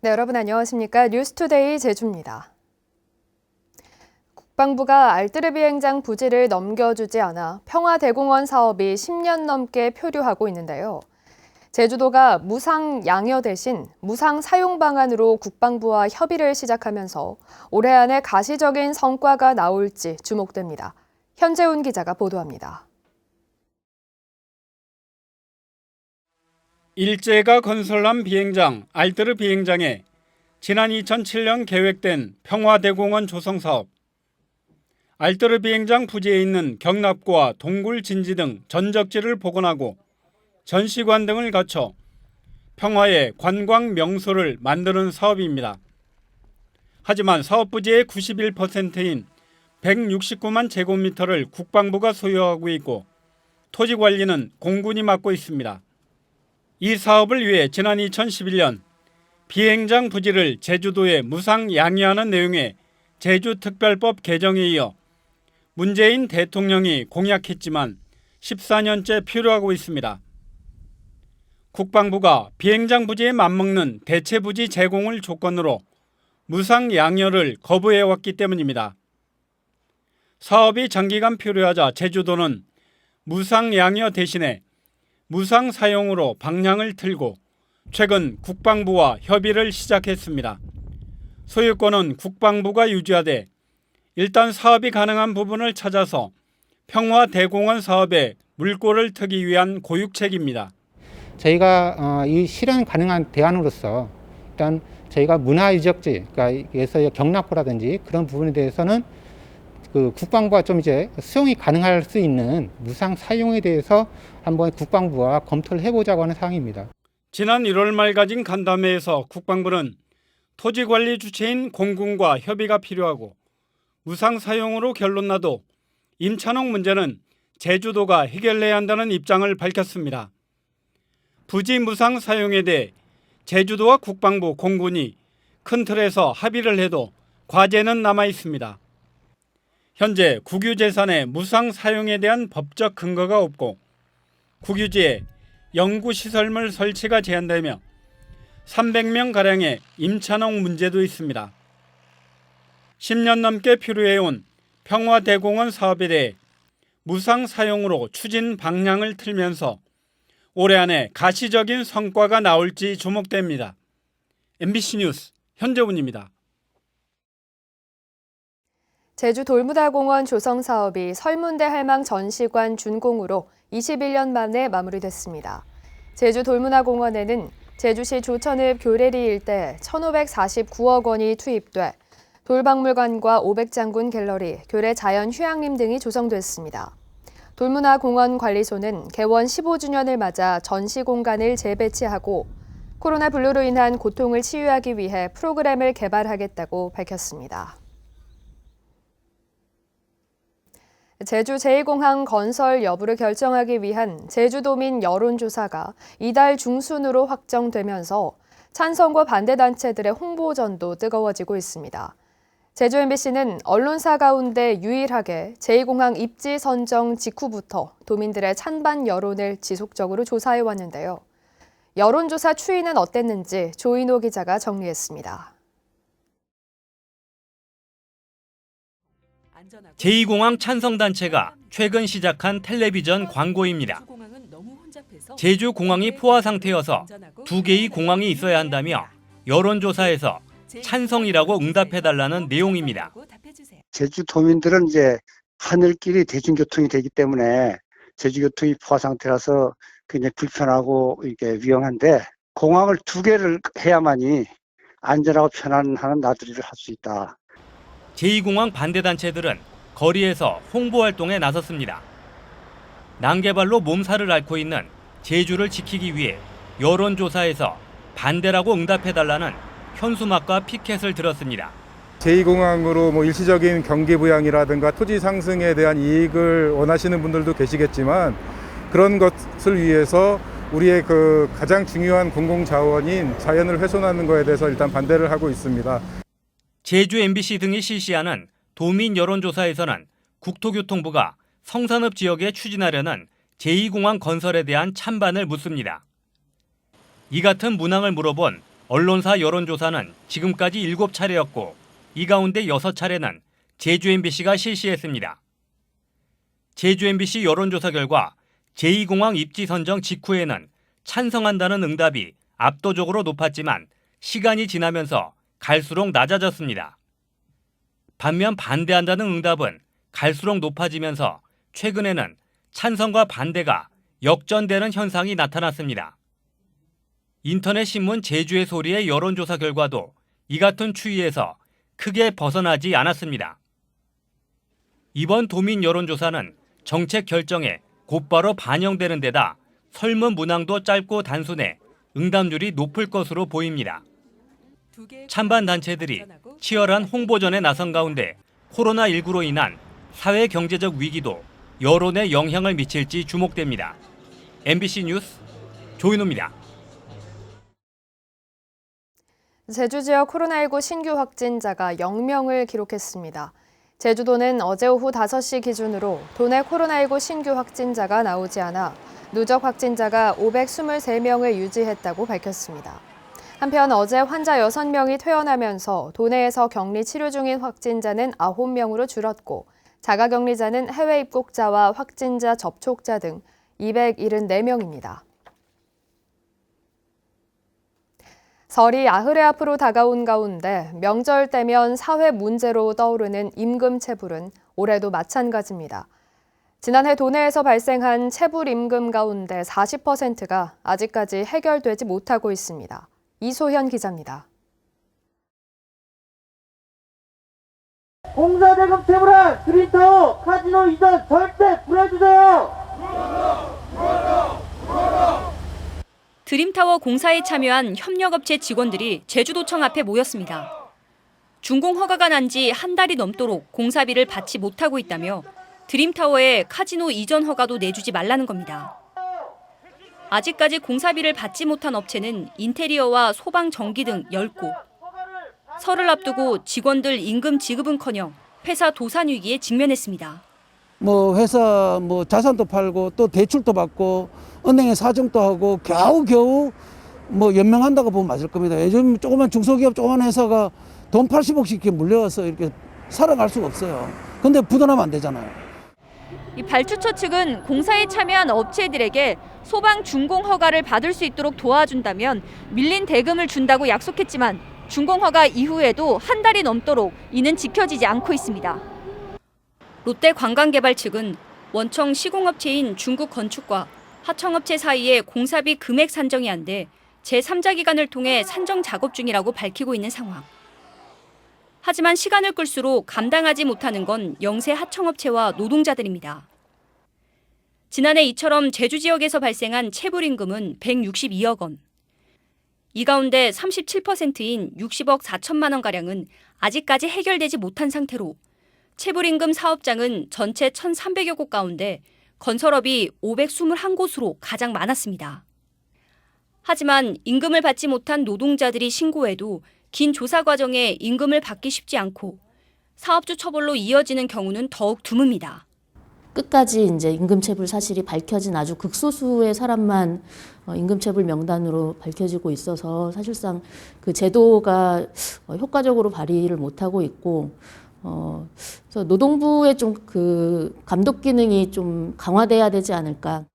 네, 여러분 안녕하십니까? 뉴스투데이 제주입니다. 국방부가 알뜨르 비행장 부지를 넘겨주지 않아 평화대공원 사업이 10년 넘게 표류하고 있는데요. 제주도가 무상 양여 대신 무상 사용 방안으로 국방부와 협의를 시작하면서 올해 안에 가시적인 성과가 나올지 주목됩니다. 현재훈 기자가 보도합니다. 일제가 건설한 비행장 알뜨르 비행장에 지난 2007년 계획된 평화대공원 조성 사업. 알뜨르 비행장 부지에 있는 경납고와 동굴 진지 등 전적지를 복원하고 전시관 등을 갖춰 평화의 관광 명소를 만드는 사업입니다. 하지만 사업 부지의 91%인 169만 제곱미터를 국방부가 소유하고 있고 토지 관리는 공군이 맡고 있습니다. 이 사업을 위해 지난 2011년 비행장 부지를 제주도에 무상 양해하는 내용의 제주특별법 개정에 이어 문재인 대통령이 공약했지만 14년째 표류하고 있습니다. 국방부가 비행장 부지에 맞먹는 대체 부지 제공을 조건으로 무상 양여를 거부해왔기 때문입니다. 사업이 장기간 표류하자 제주도는 무상 양여 대신에 무상 사용으로 방향을 틀고 최근 국방부와 협의를 시작했습니다. 소유권은 국방부가 유지하되 일단 사업이 가능한 부분을 찾아서 평화대공원 사업에 물꼬를 트기 위한 고육책입니다. 저희가 이 실현 가능한 대안으로서 일단 저희가 문화유적지, 그래서 경납고라든지 그런 부분에 대해서는 그 국방부가 좀 이제 수용이 가능할 수 있는 무상 사용에 대해서 한번 국방부와 검토를 해보자고 하는 사항입니다. 지난 1월 말 가진 간담회에서 국방부는 토지관리 주체인 공군과 협의가 필요하고 무상 사용으로 결론나도 임찬홍 문제는 제주도가 해결해야 한다는 입장을 밝혔습니다. 부지 무상 사용에 대해 제주도와 국방부, 공군이 큰 틀에서 합의를 해도 과제는 남아 있습니다. 현재 국유재산의 무상 사용에 대한 법적 근거가 없고 국유지에 연구시설물 설치가 제한되며 300명가량의 임찬홍 문제도 있습니다. 10년 넘게 표류해온 평화대공원 사업에 대해 무상 사용으로 추진 방향을 틀면서 올해 안에 가시적인 성과가 나올지 주목됩니다. MBC 뉴스 현재훈입니다. 제주 돌무다공원 조성 사업이 설문대 할망 전시관 준공으로 21년 만에 마무리됐습니다. 제주 돌문화공원에는 제주시 조천읍 교래리 일대 1,549억 원이 투입돼 돌박물관과 500장군 갤러리, 교래 자연휴양림 등이 조성됐습니다. 돌문화공원관리소는 개원 15주년을 맞아 전시 공간을 재배치하고 코로나 블루로 인한 고통을 치유하기 위해 프로그램을 개발하겠다고 밝혔습니다. 제주 제2공항 건설 여부를 결정하기 위한 제주도민 여론조사가 이달 중순으로 확정되면서 찬성과 반대 단체들의 홍보전도 뜨거워지고 있습니다. 제주 MBC는 언론사 가운데 유일하게 제2공항 입지 선정 직후부터 도민들의 찬반 여론을 지속적으로 조사해 왔는데요. 여론조사 추이는 어땠는지 조인호 기자가 정리했습니다. 제2공항 찬성단체가 최근 시작한 텔레비전 광고입니다. 제주공항이 포화 상태여서 2개의 공항이 있어야 한다며 여론조사에서 찬성이라고 응답해달라는 내용입니다. 제주도민들은 이제 하늘길이 대중교통이 되기 때문에 제주교통이 포화 상태라서 굉장히 불편하고 이게 위험한데 공항을 2개를 해야만이 안전하고 편안한 나들이를 할 수 있다. 제2공항 반대단체들은 거리에서 홍보활동에 나섰습니다. 난개발로 몸살을 앓고 있는 제주를 지키기 위해 여론조사에서 반대라고 응답해달라는 현수막과 피켓을 들었습니다. 제2공항으로 일시적인 경기 부양이라든가 토지 상승에 대한 이익을 원하시는 분들도 계시겠지만 그런 것을 위해서 우리의 그 가장 중요한 공공자원인 자연을 훼손하는 것에 대해서 일단 반대를 하고 있습니다. 제주 MBC 등이 실시하는 도민 여론조사에서는 국토교통부가 성산읍 지역에 추진하려는 제2공항 건설에 대한 찬반을 묻습니다. 이 같은 문항을 물어본 언론사 여론조사는 지금까지 7차례였고 이 가운데 6차례는 제주 MBC가 실시했습니다. 제주 MBC 여론조사 결과 제2공항 입지 선정 직후에는 찬성한다는 응답이 압도적으로 높았지만 시간이 지나면서 갈수록 낮아졌습니다. 반면 반대한다는 응답은 갈수록 높아지면서 최근에는 찬성과 반대가 역전되는 현상이 나타났습니다. 인터넷 신문 제주의 소리의 여론조사 결과도 이 같은 추이에서 크게 벗어나지 않았습니다. 이번 도민 여론조사는 정책 결정에 곧바로 반영되는 데다 설문 문항도 짧고 단순해 응답률이 높을 것으로 보입니다. 찬반 단체들이 치열한 홍보전에 나선 가운데 코로나19로 인한 사회 경제적 위기도 여론에 영향을 미칠지 주목됩니다. MBC 뉴스 조인호입니다. 제주 지역 코로나19 신규 확진자가 0명을 기록했습니다. 제주도는 어제 오후 5시 기준으로 도내 코로나19 신규 확진자가 나오지 않아 누적 확진자가 523명을 유지했다고 밝혔습니다. 한편 어제 환자 6명이 퇴원하면서 도내에서 격리 치료 중인 확진자는 9명으로 줄었고 자가격리자는 해외 입국자와 확진자 접촉자 등 274명입니다. 설이 아흐레 앞으로 다가온 가운데 명절 때면 사회 문제로 떠오르는 임금 체불은 올해도 마찬가지입니다. 지난해 도내에서 발생한 체불 임금 가운데 40%가 아직까지 해결되지 못하고 있습니다. 이소현 기자입니다. 공사대금 체불한 드림타워 카지노 이전 절대 불해주세요. 드림타워 공사에 참여한 협력업체 직원들이 제주도청 앞에 모였습니다. 준공 허가가 난 지 한 달이 넘도록 공사비를 받지 못하고 있다며 드림타워에 카지노 이전 허가도 내주지 말라는 겁니다. 아직까지 공사비를 받지 못한 업체는 인테리어와 소방 전기 등 10곳. 설을 앞두고 직원들 임금 지급은커녕 회사 도산 위기에 직면했습니다. 회사 자산도 팔고 또 대출도 받고 은행에 사정도 하고 겨우 연명한다고 보면 맞을 겁니다. 요즘 조그만 중소기업 조그만 회사가 돈 80억씩 이렇게 물려와서 이렇게 살아갈 수가 없어요. 근데 부도나면 안 되잖아요. 이 발주처 측은 공사에 참여한 업체들에게 소방 준공 허가를 받을 수 있도록 도와준다면 밀린 대금을 준다고 약속했지만 준공 허가 이후에도 한 달이 넘도록 이는 지켜지지 않고 있습니다. 롯데관광개발 측은 원청 시공업체인 중국건축과 하청업체 사이에 공사비 금액 산정이 안 돼 제3자 기관을 통해 산정 작업 중이라고 밝히고 있는 상황. 하지만 시간을 끌수록 감당하지 못하는 건 영세 하청업체와 노동자들입니다. 지난해 이처럼 제주 지역에서 발생한 체불임금은 162억 원. 이 가운데 37%인 60억 4천만 원가량은 아직까지 해결되지 못한 상태로 체불임금 사업장은 전체 1,300여 곳 가운데 건설업이 521곳으로 가장 많았습니다. 하지만 임금을 받지 못한 노동자들이 신고해도 긴 조사 과정에 임금을 받기 쉽지 않고 사업주 처벌로 이어지는 경우는 더욱 드뭅니다. 끝까지 이제 임금체불 사실이 밝혀진 아주 극소수의 사람만 임금체불 명단으로 밝혀지고 있어서 사실상 그 제도가 효과적으로 발휘를 못하고 있고 그래서 노동부의 좀 그 감독 기능이 좀 강화돼야 되지 않을까.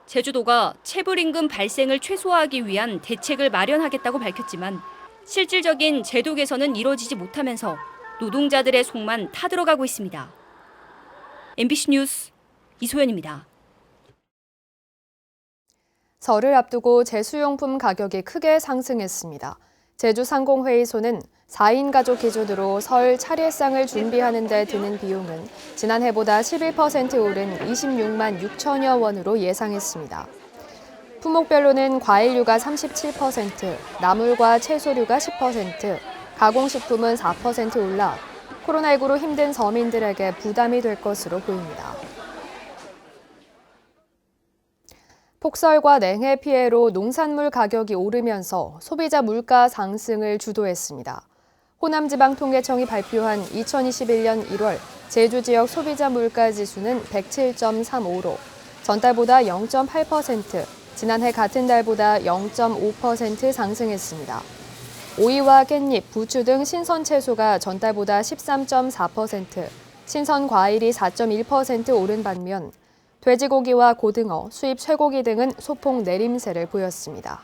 제주도가 체불임금 발생을 최소화하기 위한 대책을 마련하겠다고 밝혔지만 실질적인 제도 개선은 이루어지지 못하면서 노동자들의 속만 타들어가고 있습니다. MBC 뉴스 이소연입니다. 설을 앞두고 제수용품 가격이 크게 상승했습니다. 제주상공회의소는 4인 가족 기준으로 설 차례상을 준비하는 데 드는 비용은 지난해보다 11% 오른 26만 6천여 원으로 예상했습니다. 품목별로는 과일류가 37%, 나물과 채소류가 10%, 가공식품은 4% 올라 코로나19로 힘든 서민들에게 부담이 될 것으로 보입니다. 폭설과 냉해 피해로 농산물 가격이 오르면서 소비자 물가 상승을 주도했습니다. 호남지방통계청이 발표한 2021년 1월 제주 지역 소비자 물가 지수는 107.35로 전달보다 0.8%, 지난해 같은 달보다 0.5% 상승했습니다. 오이와 깻잎, 부추 등 신선 채소가 전달보다 13.4%, 신선 과일이 4.1% 오른 반면 돼지고기와 고등어, 수입 쇠고기 등은 소폭 내림세를 보였습니다.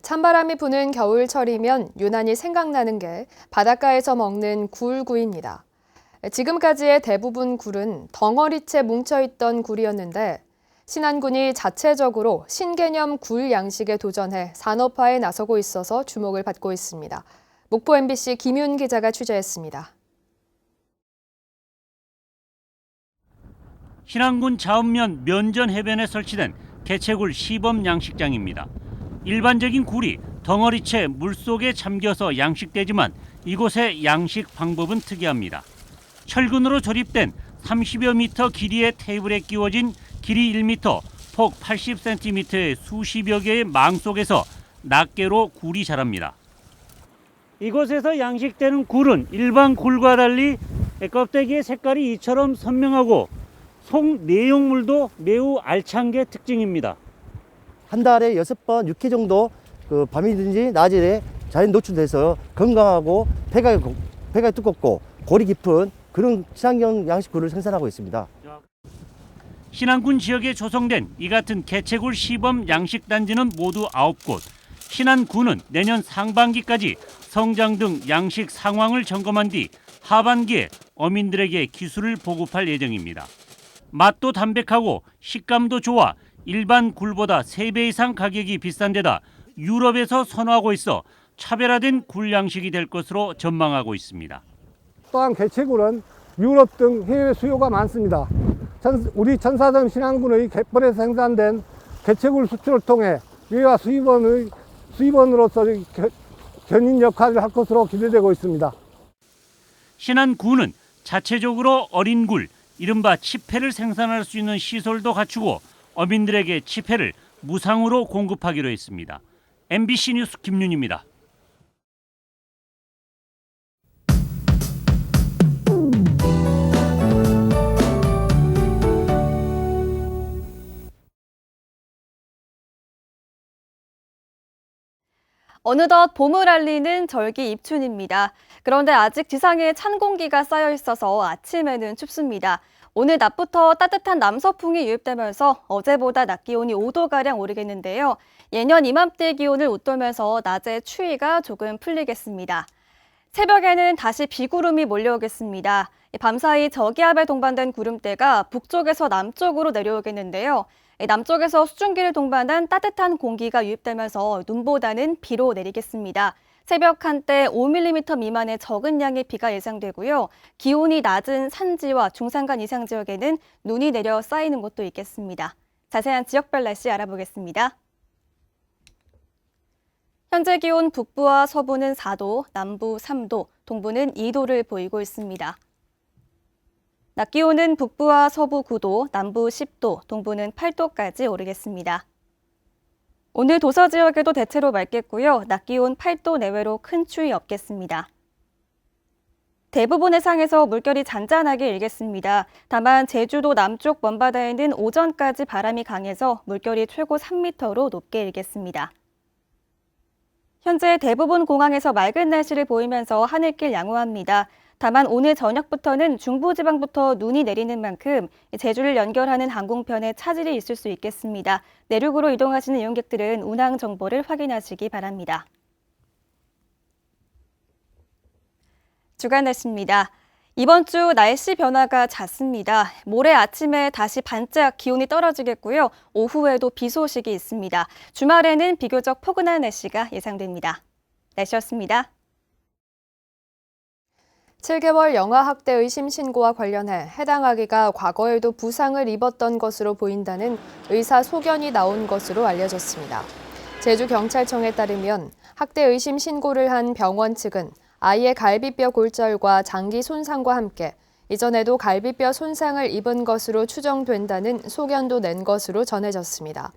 찬바람이 부는 겨울철이면 유난히 생각나는 게 바닷가에서 먹는 굴구이입니다. 지금까지의 대부분 굴은 덩어리째 뭉쳐있던 굴이었는데 신안군이 자체적으로 신개념 굴 양식에 도전해 산업화에 나서고 있어서 주목을 받고 있습니다. 목포 MBC 김윤 기자가 취재했습니다. 신안군 자읍면 면전 해변에 설치된 개체굴 시범 양식장입니다. 일반적인 굴이 덩어리째 물속에 잠겨서 양식되지만 이곳의 양식 방법은 특이합니다. 철근으로 조립된 30여 미터 길이의 테이블에 끼워진 길이 1m, 폭 80cm의 수십여 개의 망 속에서 낱개로 굴이 자랍니다. 이곳에서 양식되는 굴은 일반 굴과 달리 껍데기의 색깔이 이처럼 선명하고 속 내용물도 매우 알찬 게 특징입니다. 한 달에 6번, 6회 정도 밤이든지 낮에 자연 노출돼서 건강하고 폐가 두껍고 골이 깊은 그런 친환경 양식굴을 생산하고 있습니다. 신안군 지역에 조성된 이 같은 개체굴 시범 양식단지는 모두 9곳. 신안군은 내년 상반기까지 성장 등 양식 상황을 점검한 뒤 하반기에 어민들에게 기술을 보급할 예정입니다. 맛도 담백하고 식감도 좋아 일반 굴보다 3배 이상 가격이 비싼 데다 유럽에서 선호하고 있어 차별화된 굴 양식이 될 것으로 전망하고 있습니다. 또한 개체굴은 유럽 등 해외 수요가 많습니다. 우리 천사점 신안군의 갯벌에서 생산된 개체굴 수출을 통해 외화 수입원으로서 견인 역할을 할 것으로 기대되고 있습니다. 신안군은 자체적으로 어린 굴, 이른바 치패를 생산할 수 있는 시설도 갖추고 어민들에게 치패를 무상으로 공급하기로 했습니다. MBC 뉴스 김윤입니다. 어느덧 봄을 알리는 절기 입춘입니다. 그런데 아직 지상에 찬 공기가 쌓여 있어서 아침에는 춥습니다. 오늘 낮부터 따뜻한 남서풍이 유입되면서 어제보다 낮 기온이 5도가량 오르겠는데요. 예년 이맘때 기온을 웃돌면서 낮에 추위가 조금 풀리겠습니다. 새벽에는 다시 비구름이 몰려오겠습니다. 밤사이 저기압에 동반된 구름대가 북쪽에서 남쪽으로 내려오겠는데요. 남쪽에서 수증기를 동반한 따뜻한 공기가 유입되면서 눈보다는 비로 내리겠습니다. 새벽 한때 5mm 미만의 적은 양의 비가 예상되고요. 기온이 낮은 산지와 중산간 이상 지역에는 눈이 내려 쌓이는 곳도 있겠습니다. 자세한 지역별 날씨 알아보겠습니다. 현재 기온 북부와 서부는 4도, 남부 3도, 동부는 2도를 보이고 있습니다. 낮 기온은 북부와 서부 9도, 남부 10도, 동부는 8도까지 오르겠습니다. 오늘 도서 지역에도 대체로 맑겠고요. 낮 기온 8도 내외로 큰 추위 없겠습니다. 대부분 해상에서 물결이 잔잔하게 일겠습니다. 다만 제주도 남쪽 먼바다에는 오전까지 바람이 강해서 물결이 최고 3m로 높게 일겠습니다. 현재 대부분 공항에서 맑은 날씨를 보이면서 하늘길 양호합니다. 다만 오늘 저녁부터는 중부지방부터 눈이 내리는 만큼 제주를 연결하는 항공편에 차질이 있을 수 있겠습니다. 내륙으로 이동하시는 이용객들은 운항 정보를 확인하시기 바랍니다. 주간 날씨입니다. 이번 주 날씨 변화가 잦습니다. 모레 아침에 다시 반짝 기온이 떨어지겠고요. 오후에도 비 소식이 있습니다. 주말에는 비교적 포근한 날씨가 예상됩니다. 날씨였습니다. 7개월 영아학대 의심 신고와 관련해 해당 아기가 과거에도 부상을 입었던 것으로 보인다는 의사 소견이 나온 것으로 알려졌습니다. 제주경찰청에 따르면 학대 의심 신고를 한 병원 측은 아이의 갈비뼈 골절과 장기 손상과 함께 이전에도 갈비뼈 손상을 입은 것으로 추정된다는 소견도 낸 것으로 전해졌습니다.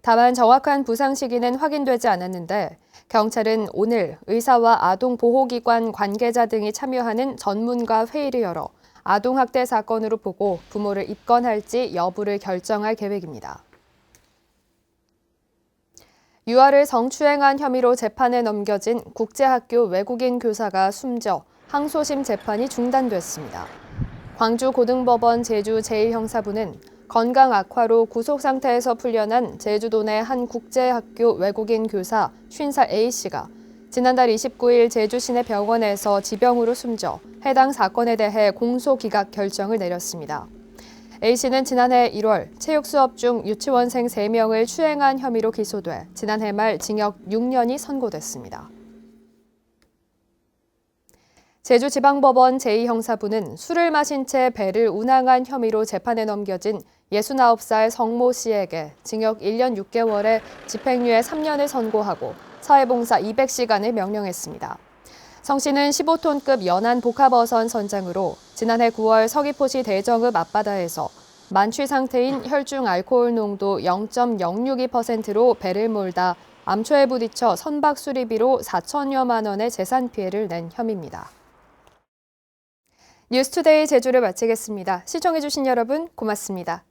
다만 정확한 부상 시기는 확인되지 않았는데 경찰은 오늘 의사와 아동보호기관 관계자 등이 참여하는 전문가 회의를 열어 아동학대 사건으로 보고 부모를 입건할지 여부를 결정할 계획입니다. 유아를 성추행한 혐의로 재판에 넘겨진 국제학교 외국인 교사가 숨져 항소심 재판이 중단됐습니다. 광주고등법원 제주 제1형사부는 건강 악화로 구속 상태에서 풀려난 제주도 내 한 국제학교 외국인 교사 50살 A씨가 지난달 29일 제주 시내 병원에서 지병으로 숨져 해당 사건에 대해 공소기각 결정을 내렸습니다. A씨는 지난해 1월 체육 수업 중 유치원생 3명을 추행한 혐의로 기소돼 지난해 말 징역 6년이 선고됐습니다. 제주지방법원 제2형사부는 술을 마신 채 배를 운항한 혐의로 재판에 넘겨진 69살 성모 씨에게 징역 1년 6개월에 집행유예 3년을 선고하고 사회봉사 200시간을 명령했습니다. 성 씨는 15톤급 연안 복합어선 선장으로 지난해 9월 서귀포시 대정읍 앞바다에서 만취 상태인 혈중 알코올 농도 0.062%로 배를 몰다 암초에 부딪혀 선박 수리비로 4천여만 원의 재산 피해를 낸 혐의입니다. 뉴스투데이 제주를 마치겠습니다. 시청해주신 여러분 고맙습니다.